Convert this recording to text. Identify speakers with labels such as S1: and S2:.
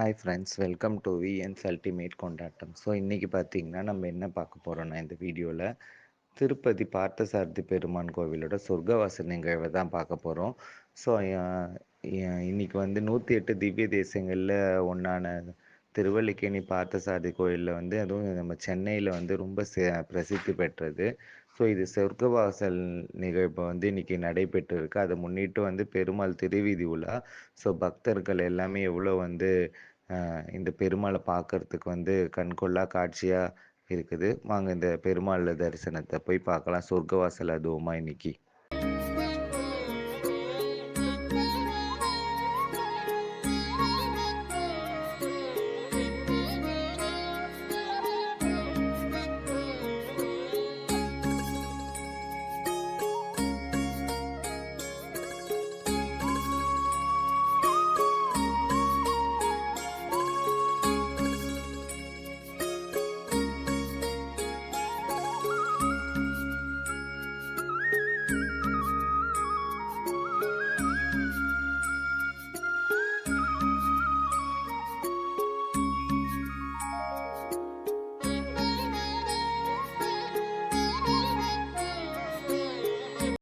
S1: Hi friends, welcome to VNS ultimate கொண்டாட்டம். So இன்றைக்கி பார்த்தீங்கன்னா நம்ம என்ன பார்க்க போகிறோன்னா இந்த வீடியோவில் திருப்பதி பார்த்தசாரதி பெருமான் கோவிலோட சொர்க்கவாசல் நிகழ்வை தான் பார்க்க போகிறோம். ஸோ இன்னைக்கு வந்து 108 திவ்ய தேசங்களில் ஒன்றான திருவல்லிக்கேணி பார்த்தசாரதி கோயிலில் வந்து அதுவும் நம்ம சென்னையில் வந்து ரொம்ப பிரசித்தி பெற்றது. ஸோ இது சொர்க்கவாசல் நிகழ்வு வந்து இன்னைக்கு நடைபெற்று இருக்கு. அதை முன்னிட்டு வந்து பெருமாள் திருவீதி உலா. ஸோ பக்தர்கள் எல்லாமே எவ்வளோ வந்து இந்த பெருமாளை பார்க்கறதுக்கு வந்து கண்கொள்ளா காட்சியாக இருக்குது. வாங்க இந்த பெருமாள் தரிசனத்தை போய் பார்க்கலாம். சொர்க்கவாசல் அதுவுமா இன்னைக்கு.